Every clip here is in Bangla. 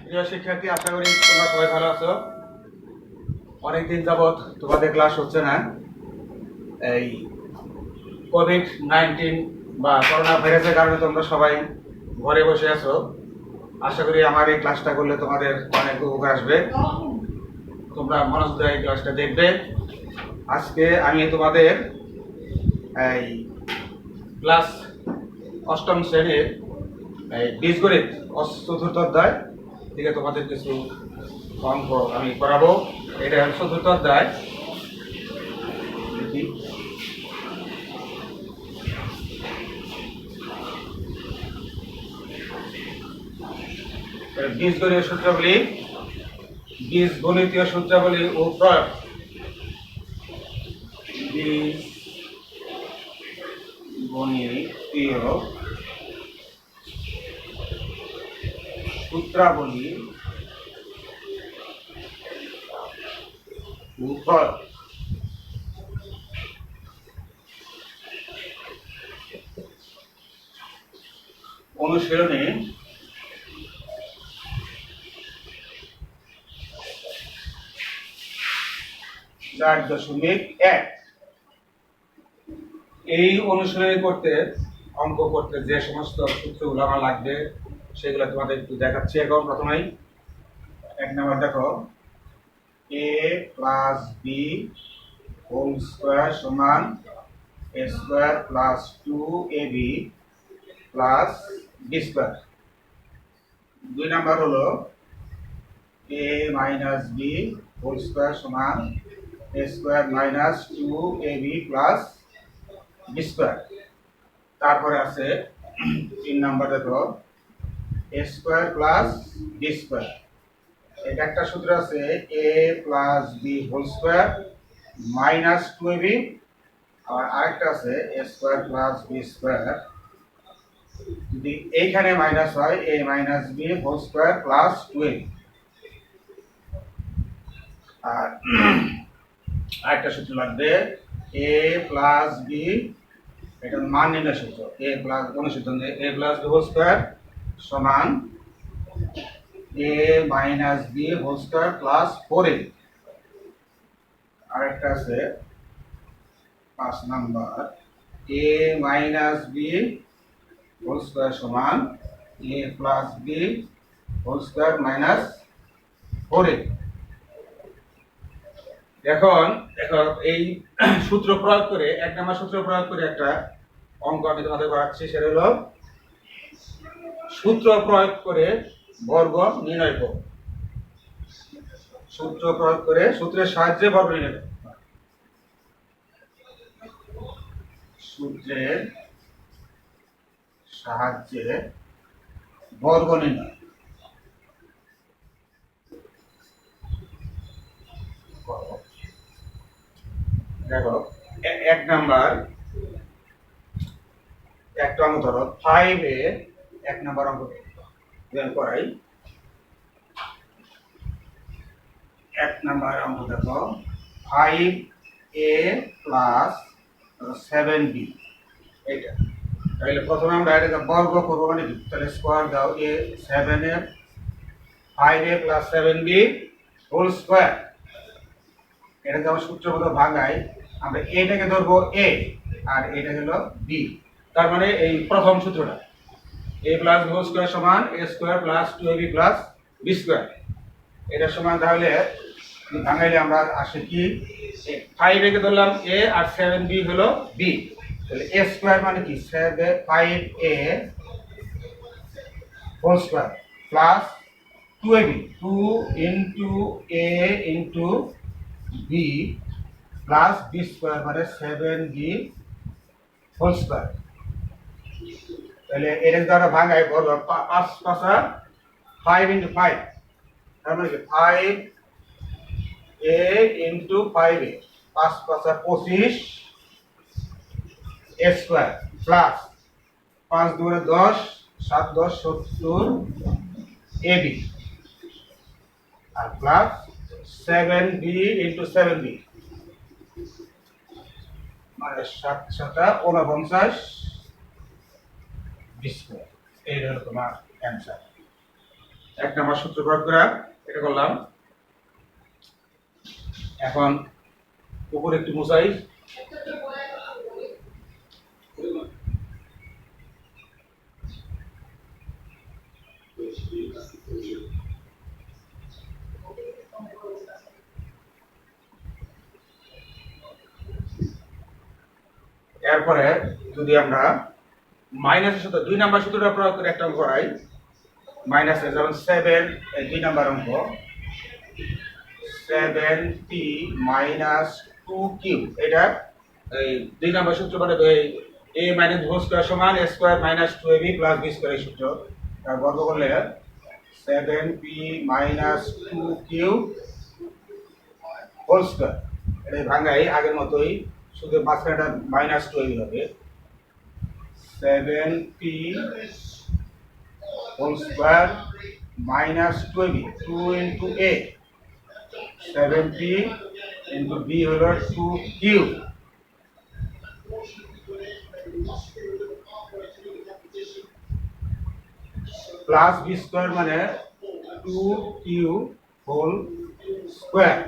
প্রিয় শিক্ষার্থী, আশা করি তোমরা সবাই ভালো আছো। অনেকদিন যাবৎ তোমাদের ক্লাস হচ্ছে না। এই কোভিড-19 বা করোনা ভাইরাসের কারণে তোমরা সবাই ঘরে বসে আছো। আশা করি আমার এই ক্লাসটা করলে তোমাদের অনেক উপকার আসবে। তোমরা মনোযোগ দিয়ে এই ক্লাসটা দেখবে। আজকে আমি তোমাদের এই ক্লাস অষ্টম শ্রেণীর এই বীজগণিত চতুর্থ অধ্যায় থেকে তোমাদের কিছু অঙ্ক আমি করাবো। এটা চতুর্থ অধ্যায়। বীজগণিতীয় সূত্রাবলী, বীজগণিতীয় সূত্রাবলী ও প্রয়োগ। বীজগণিতীয় সূত্রাবলী ও প্রয়োগ। অনুশীলনে 4.1। এই অনুশীলনী করতে, অঙ্ক করতে যে সমস্ত সূত্রগুলো আমার লাগবে সেগুলো তোমাদের একটু দেখাচ্ছি। এখন প্রথমেই 1 নম্বর দেখো, a plus B whole square সমান a square plus 2ab plus B square. 2 number হলো a minus B whole square সমান a square minus 2ab plus B square. তারপরে আছে 3 নম্বর দেখো, a square plus B square. এটা একটা সূত্র আছে, a plus B whole square minus 2ab। আর আরেকটা আছে a square plus B square, যদি এইখানে মাইনাস হয় a minus B whole square plus 2ab। আর আরেকটা সূত্র লাগবে, a প্লাস বি, এটা মান নির্ণয় সূত্র, a প্লাস অনুসূত্র a plus B whole square সমান a minus B whole square plus 4ab। আরেকটা আছে 5 number, a minus B whole square সমান a plus B whole square minus 4ab। এখন দেখো, এই সূত্র প্রয়োগ করে, 1 নম্বর সূত্র প্রয়োগ করে একটা অঙ্ক আমি তোমাদের করাচ্ছি। সেটা হলো সূত্র প্রয়োগ করে বর্গ নির্ণয় করো। সূত্র প্রয়োগ করে, সূত্রের সাহায্যে বর্গ নির্ণয় করো। সূত্রের সাহায্যে বর্গ নির্ণয় করো। দেখো, 1 নাম্বার একটা অঙ্ক ধরো, 5 এ 1 নাম্বার অঙ্ক করাই। 1 নাম্বার অঙ্ক দেখো, 5a প্লাস 7b। এইটা তাহলে প্রথমে আমরা এটাকে বর্গ করবো, মানে কি, তাহলে স্কোয়ার দাও, a 7a 5a plus 7b whole square. এটাকে আমরা সূত্রগত ভাঙাই, আমরা এটাকে ধরবো a আর এটা হলো b। তার মানে এই প্রথম সূত্রটা, a plus b whole square সমান a square plus 2ab plus b square. এটার সমান তাহলে ভাঙাইলে আমরা আসে কি, 5a কে ধরলাম a আর 7b হলো b। তাহলে a স্কোয়ার মানে কি, 5a whole square plus 2ab, 2 into a into b plus b square মানে 7b হোল স্কোয়ার। তাহলে এর দ্বারা ভাঙাই বলবো 5 5 5 ইন্টু 5, তার মানে কি 5a into 5a, 5 5 25 a square plus 5 2 10, 7 10 70 ab আর প্লাস 7b ইন্টু 7b মানে 7 7 49 b স্কোয়ার। এই হলো তোমার অ্যান্সার। এক নম্বর সূত্র প্রয়োগ করে এটা করলাম। এখন উপরে একটু মুছাই। এরপরে যদি আমরা মাইনাসের সাথে 2 নাম্বার সূত্রটা প্রয়োগ করে একটা অঙ্ক করাই, মাইনাসে যেমন 7 এই 2 নাম্বার অঙ্ক 7p মাইনাস 2q, এটা এই 2 নাম্বার সূত্র মানে a মাইনাস হোল স্কয়ার সমান a square minus 2ab plus b square এই সূত্র। তার বর্গ করলে 7p minus 2q whole square, এটা ভাঙাই আগের মতোই, শুধু মাঝখানেটা মাইনাস 2ab হবে। 7p whole square minus 2ab, 2 into a, 7p into b হলো 2q প্লাস b স্কয়ার মানে 2q হোল স্কয়ার।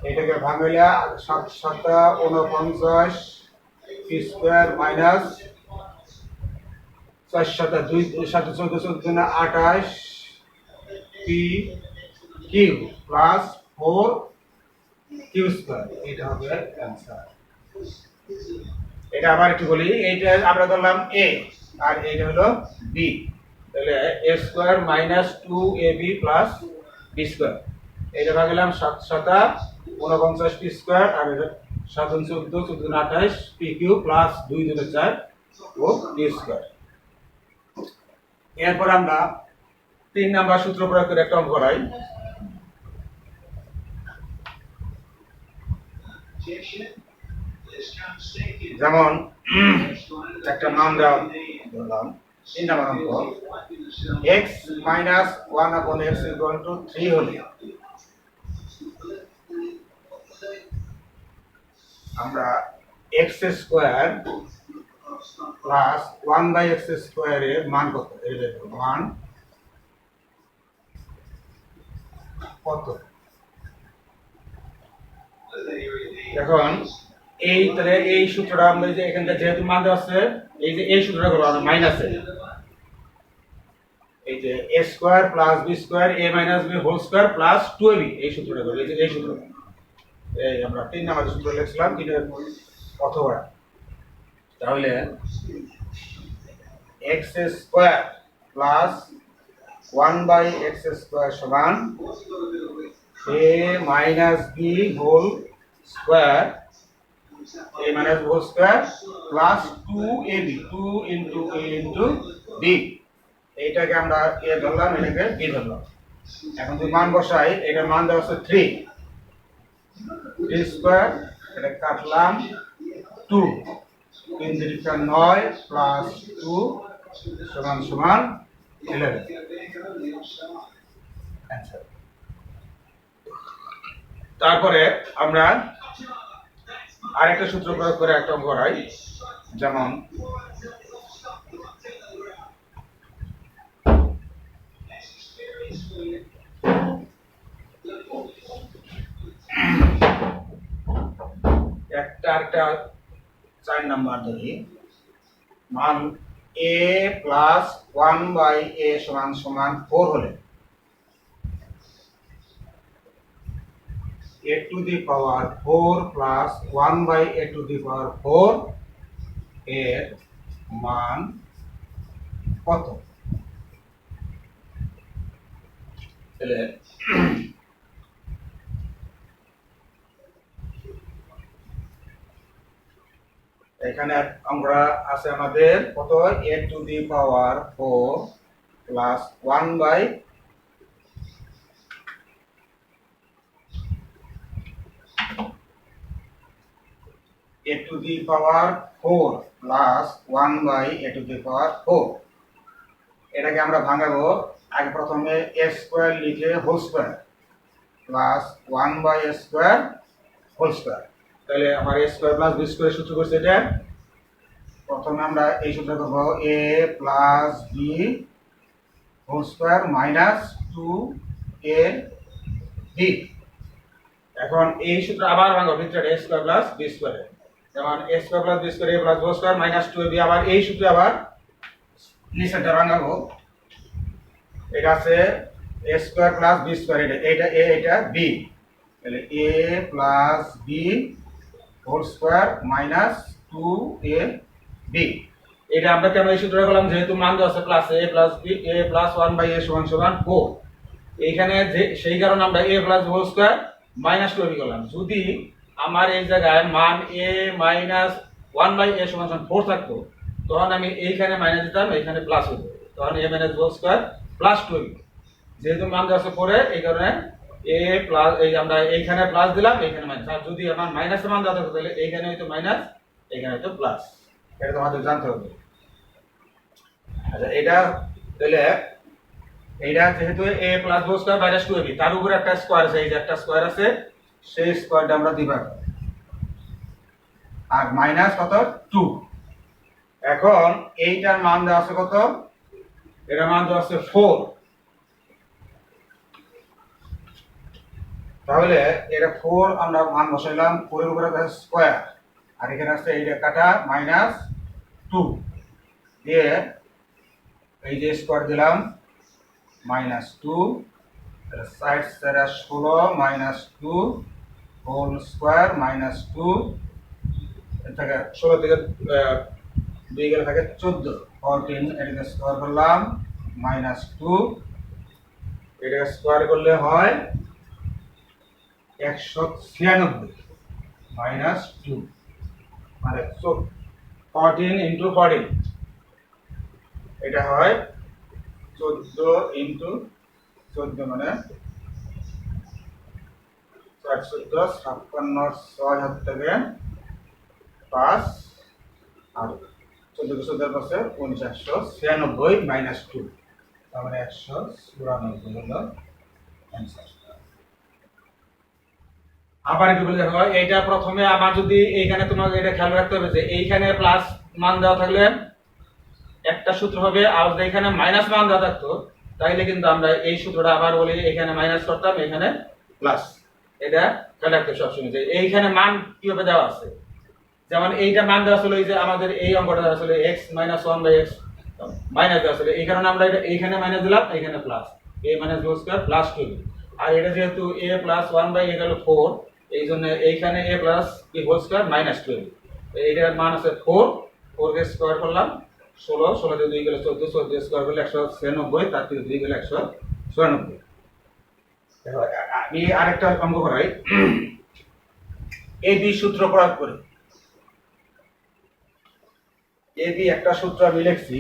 এটাকে ভাঙলে 7 7 49 p square minus 4 7 2 7 14 14 28 p q plus 4 q square, এটা হবে অ্যানসার। এটা আবার একটু বলি, এইটা আমরা ধরলাম a আর এইটা হলো b, তাহলে a square minus 2ab plus b square, এটা ভাগলাম 7 7 49 p স্কয়ার আর 7 14 14 28 p কিউ প্লাস 2 2 4 ও p স্কয়ার। এরপর আমরা 3 নাম্বার সূত্র প্রয়োগ করে একটা অঙ্ক করাই, যেমন একটা মান দেওয়া ধরলাম 3 নাম্বার অঙ্ক x minus 1 upon x equal to 3 হলে আমরা x square plus 1 by x স্কয়ারের মান কত, এই দেখো মান কত। এখন এই তাহলে এই সূত্রটা আমরা যে এখানটা যেহেতু মান দেওয়া আছে, এই যে এই সূত্রটা করব আমরা মাইনাসে, এই যে a square plus b square a minus b whole square plus 2ab, এই সূত্রটা করব, এই যে এই সূত্রটা, এই আমরা 3 নাম্বার সূত্র লিখলাম কিনের অথবা, তাহলে x square plus 1 by x square সমান a minus b whole square, a minus b whole square plus 2ab, 2 into a into b, এইটাকে আমরা a ধরলাম, এটাকে b ধরলাম। এখন যদি মান বসাই, এটার মান দেওয়া আছে 3 স্কয়ার, এটা কাটলাম 2, 3 3 9 প্লাস 2 সমান সমান 11 অ্যানসার। তারপরে আমরা আরেকটা সূত্র প্রয়োগ করে একটা অঙ্ক করাই, যেমন একটা 4 নাম্বার ধরি, মান a প্লাস 1 বাই a সমান সমান 4 হলে a to the power 4 plus 1 by a to the power 4 এর মান কত। তাহলে এখানে আমরা আছে আমাদের কত, a to the power 4 plus 1 by a to the power 4 plus 1 by a to the power 4, এটাকে আমরা ভাঙাবো। আগে প্রথমে a স্কয়ার লিখে whole square plus 1 by a square whole square, তাহলে আমার a square plus b square সূত্র করছে এটা। প্রথমে আমরা এই সূত্র করব a plus b whole square minus two A b. এখন এই সূত্র আবার ভাঙো ভিতরে এ স্কোয়ার প্লাস বি স্কোয়ারে, যেমন A square plus B square A plus B square minus two A B. আবার এই সূত্রে আবার নিচেরটা ভাঙাবো, এটা আছে A square plus B square, এটা এ এটা বি, তাহলে A plus B whole square minus two A B. এটা আমরা কেন এই সূত্রটা করলাম, যেহেতু মান দেওয়া আছে plus A plus B A plus one by A সমান সমান 4, এইখানে যে সেই কারণে আমরা A plus whole square minus two A B করলাম। যদি আমার এই জায়গায় মান A minus one by A সমান সমান 4 থাকতো, তখন আমি এইখানে মাইনাস দিতাম, এইখানে প্লাস হতো, তখন A minus whole square plus two A B. যেহেতু মান দেওয়া আছে 4 এই কারণে এ প্লাস এই আমরা এইখানে প্লাস দিলাম, এইখানে মাইনাস। আর যদি আমার মাইনাসের মান দেওয়া থাকতো তাহলে এইখানে হয়তো মাইনাস, এইখানে হয়তো প্লাস। এটা তোমাদের জানতে হবে। আচ্ছা, এটা তাহলে এইটা যেহেতু A plus B square minus 2ab, তার উপরে একটা স্কয়ার আছে, এই যে একটা স্কয়ার আছে, সেই স্কয়ারটা আমরা দিবা, আর মাইনাস কত 2। এখন এইটার মান দেওয়া আছে কত, এটার মান দেওয়া আছে 4, তাহলে এটা 4 আমরা মান বসাইলাম, 4 এর উপরে আছে স্কয়ার, আর এখানে আছে এইটা কাটা মাইনাস 2 দিয়ে এই যে স্কয়ার দিলাম মাইনাস 2, সাইড সারা 16 মাইনাস 2 হোল স্কয়ার মাইনাস 2, থেকে 16 থেকে 2 গেলে থাকে 14, 14 এটাকে স্কয়ার করলাম মাইনাস 2, এটাকে স্কয়ার করলে হয় 196 মাইনাস 2, মানে 14 ইন্টু 14, এটা হয় 14 ইন্টু 14 মানে 414 56 6 হাত থেকে 5 আর 14 14 পাশে 196 মাইনাস 2, তার মানে 194 হলো অ্যান্সার। আবার একটু বলে দেখো, এইটা প্রথমে আমার যদি এইখানে তোমাকে এটা খেয়াল রাখতে হবে যে এইখানে প্লাস মান দেওয়া থাকলে একটা সূত্র হবে, আর যদি এখানে মাইনাস মান দেওয়া থাকতো তাইলে কিন্তু আমরা এই সূত্রটা আবার বলি, এখানে মাইনাস করতাম, এখানে প্লাস। এটা খেয়াল রাখতে সবসময় যে এইখানে মান কিভাবে দেওয়া আছে, যেমন এইটা মান দেওয়া ছিল, এই যে আমাদের এই অঙ্কটা দেওয়া ছিল x minus 1 by x minus দেওয়া ছিল, এই কারণে আমরা এটা এইখানে মাইনাস দিলাম, এইখানে plus a minus b square plus 2b। আর এটা যেহেতু a প্লাস 1 বাই a গেল 4, এই জন্য এইখানে a plus b whole square minus 2b। এইটার মান আছে 4, 4 কে স্কয়ার করলাম 16, 16 দিয়ে 2 গেলে 14, 14 স্কয়ার করলে 196, তার থেকে 2 গেলে 196। দেখো আমি আরেকটা অঙ্ক করাই, a b সূত্র প্রয়োগ করে। a b একটা সূত্র আমি লিখছি,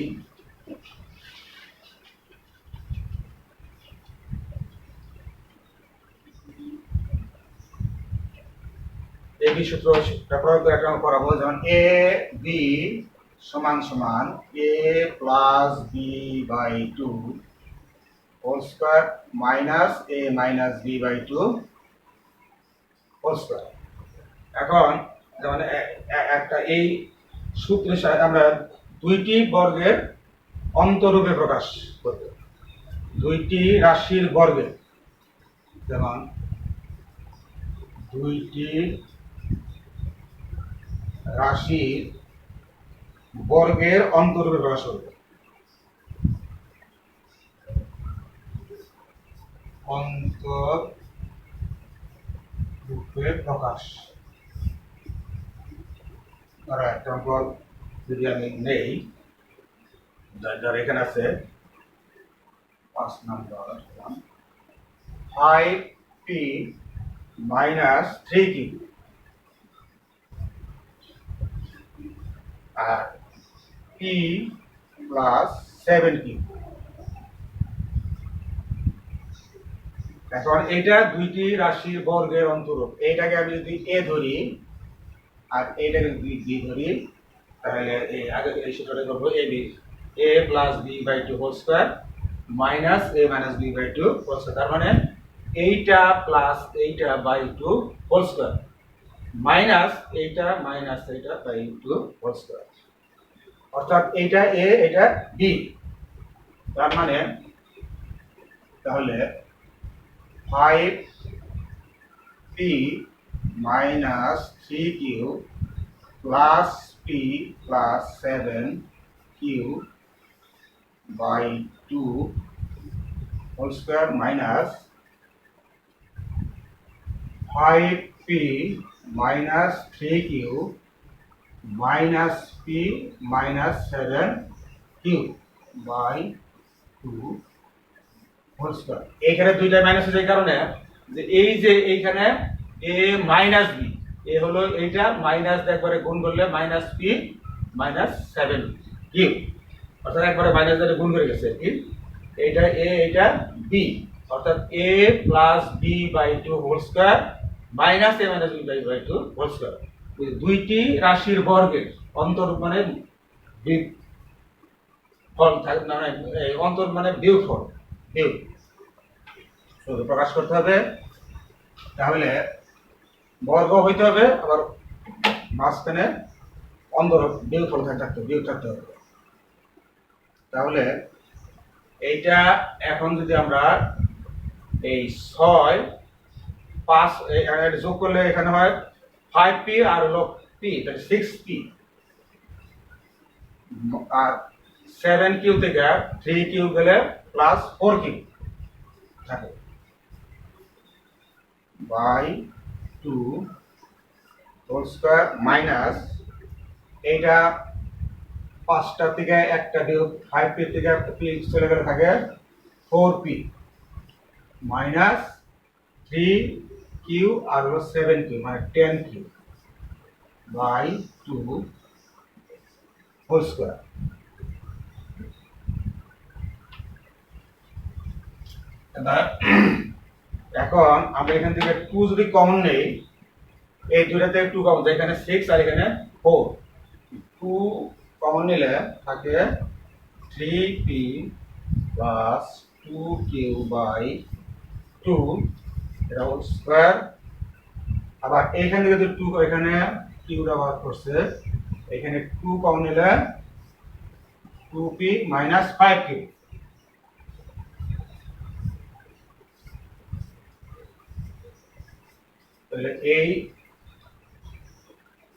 a b সূত্রটা প্রয়োগ করে একটা অঙ্ক করাবো, যেমন a b সমান সমান a plus b by 2 whole square minus a minus b by 2 whole square. এখন যেমন একটা এই সূত্রের সাহায্যে আমরা দুইটি বর্গের অন্তরূপে প্রকাশ করব, দুইটি রাশির বর্গে, যেমন দুইটি রাশির বর্গের অন্তরূপে প্রকাশ করব, অন্তরূপে প্রকাশ। ধরো একটা অঙ্ক যদি আমি নেই, যার এখানে আছে 5 নম্বর 5p মাইনাস 3q আর p প্লাস 7q। এখন এটা দুইটি রাশির বর্গের অন্তরূপ, এইটাকে আমি যদি a ধরি আর এইটাকে যদি b ধরি, তাহলে এই আগে এই সূত্রটা করব a plus b by 2 whole square minus a minus b by 2 whole square, তার মানে এইটা প্লাস এইটা বাই 2 হোল স্কয়ার মাইনাস এইটা বাই 2 হোল স্কয়ার, অর্থাৎ এইটা a এটা b, তার মানে তাহলে 5p minus 3q plus p plus 7q by 2 whole square minus 5p minus 3q minus p minus 7q by 2 whole square. এইখানে দুইটা মাইনাস আছে এই কারণে যে এই যে এইখানে a মাইনাস b, এ হলো এইটা মাইনাস একবারে গুণ করলে মাইনাস p মাইনাস 7q, অর্থাৎ একবারে মাইনাস দ্বারা গুণ করে গেছে কি এইটা a এইটা b, অর্থাৎ a plus b by 2 whole square minus a minus b by 2 whole square. দুইটি রাশির বর্গের অন্তরূপ মানে ফল থাকে না, অন্তর মানে বিয়োগফল, বিয়োগ শুধু প্রকাশ করতে হবে। তাহলে বর্গ হইতে হবে, আবার মাঝখানে অন্তর বিয়োগফল থাকতে বিয়োগ থাকতে হবে। তাহলে এইটা এখন যদি আমরা এই 6 5 যোগ করলে এখানে হয় 5p আর হলো p, তাহলে 6p আর 7q থেকে 3q গেলে প্লাস 4q থাকে বাই 2 হোল স্কয়ার মাইনাস এইটা 5টা থেকে একটা বিয়োগ 5p থেকে একটা p চলে গেলে থাকে 4p মাইনাস 3q আর হলো 7q মানে 10q বাই 2 হোল স্কয়ার। এখন আমরা এখান থেকে 2 যদি কমন নেই, এই দুইটাতে 2 কমন যায়, এখানে 6 আর এখানে 4, 2 কমন নিলে থাকে 3p প্লাস 2q বাই 2 এটা হোল স্কয়ার। আবার এইখান থেকে যদি 2 এখানে কিউটা বার করছে, এখানে 2 কমন নিলে 2p মাইনাস 5q, তাহলে এই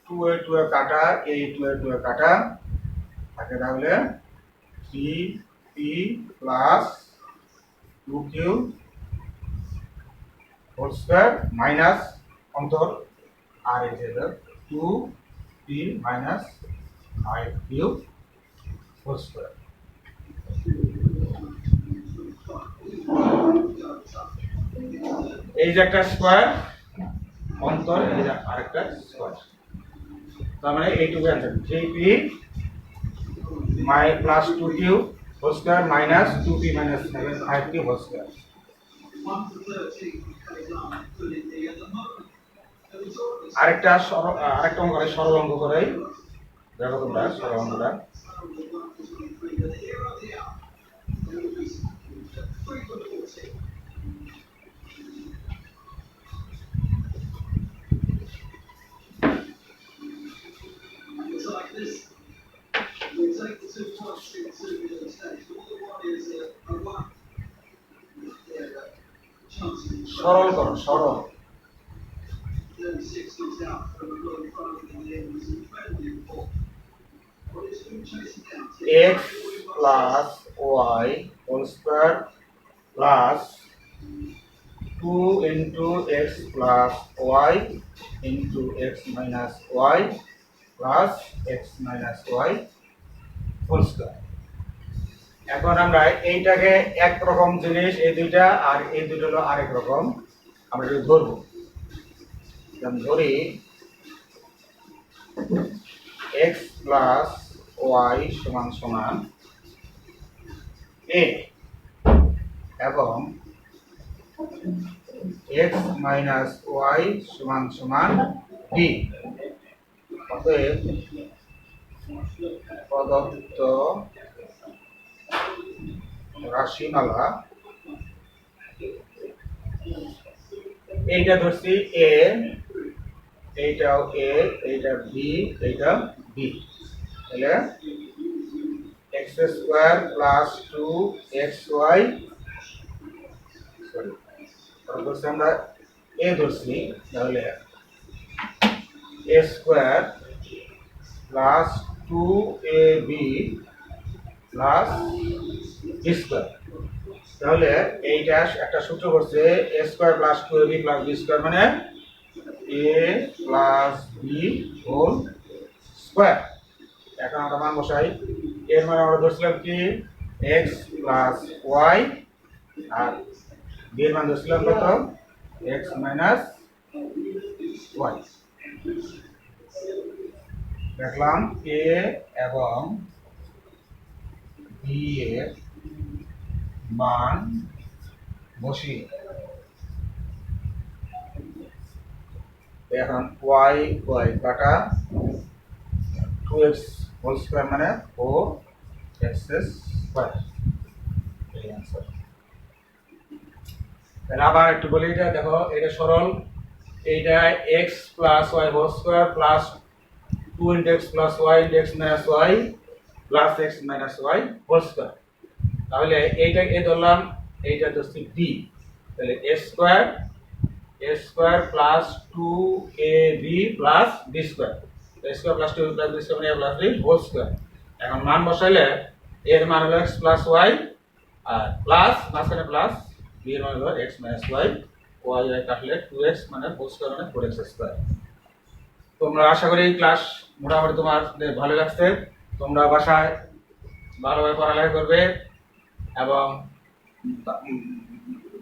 2 এ 2 এ কাটা, এই 2 এ 2 এ কাটা থাকে, তাহলে 3p plus 2q whole square minus অন্তর আর এই যে 2p minus 5q whole square. এই যে একটা স্কয়ার অন্তর, এই যে আরেকটা স্কয়ার, তার মানে এইটুকু অ্যান্সার 3p মাই plus 2q whole square minus 2p minus 5q whole square. আরেকটা অঙ্ক করে, সরল অঙ্ক করে দেখো তোমরা সরল অঙ্কটা। সরল করো, সরল। x plus y whole square plus 2 into x plus y into x minus y plus x minus y whole square. এখন আমরা এইটাকে একরকম জিনিস, এই দুইটা আর এই দুটো হলো আরেক রকম, আমরা এটা ধরবো। ধরি x প্লাস y সমান সমান a এবং x মাইনাস y সমান সমান b। অতএব প্রদত্ত রাশিমালা, এইটা ধরছি a, এইটাও a, এইটা b, এইটা b, তাহলে x স্কয়ার প্লাস 2xy করি। তারপর ধরছি আমরা এ ধরছি, তাহলে A square plus 2ab plus B square. তাহলে এইটা একটা সূত্র করছে A square plus 2ab plus B square মানে A plus B whole square. এখন আমরা মান বসাই। এর মানে আমরা ধরছিলাম কি এক্স প্লাস ওয়াই, আর বি এর মান ধরছিলাম কত এক্স মাইনাস ওয়াই। দেখলাম এ এবং বি এর মান বসিয়ে এখন ওয়াই ওয়াই কাটা 2x হোল স্কোয়ার মানে 4x স্কোয়ার, এই অ্যান্সার। তাহলে আবার একটু বলি, এটা দেখো এটা সরল, এইটা x plus Y whole square plus 2 into x plus Y into x minus Y plus x minus Y whole square. তাহলে এইটা এ ধরলাম, এইটা ধরছি ডি, তাহলে A square plus 2ab plus B square, A square plus 2 প্লাস বি স্কোয়ার মানে a plus B whole square. এখন মান বসাইলে এর মান হলো x প্লাস ওয়াই আর প্লাস মাঝখানে প্লাস বি এর মান হলো x minus Y, Y Y কাটলে 2x মানে হোল স্কোয়ার মানে 4x স্কোয়ার। তোমরা আশা করি এই ক্লাস মোটামুটি তোমাদের ভালো লাগছে। তোমরা বাসায় ভালোভাবে পড়ালেখা করবে এবং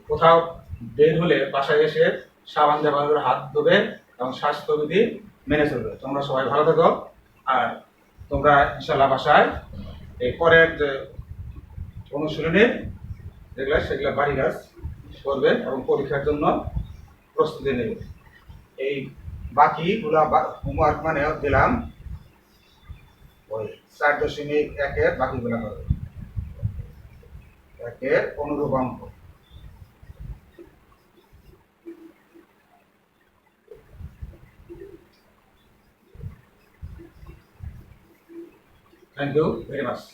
কোথাও বের হলে বাসায় এসে সাবান দিয়ে ভালো করে হাত ধোবে এবং স্বাস্থ্যবিধি মেনে চলবে। তোমরা সবাই ভালো থেকো, আর তোমরা ইনশাল্লাহ বাসায় এই পরের যে অনুশীলনের যেগুলো সেগুলো বাড়ি কাজ করবে এবং পরীক্ষার জন্য প্রস্তুতি নেবে। এই বাকিগুলা হোমওয়ার্ক মানে দিলাম ওই 4.1 বাকিগুলা করবে, একের অনুরূপ অঙ্ক। Thank you very much.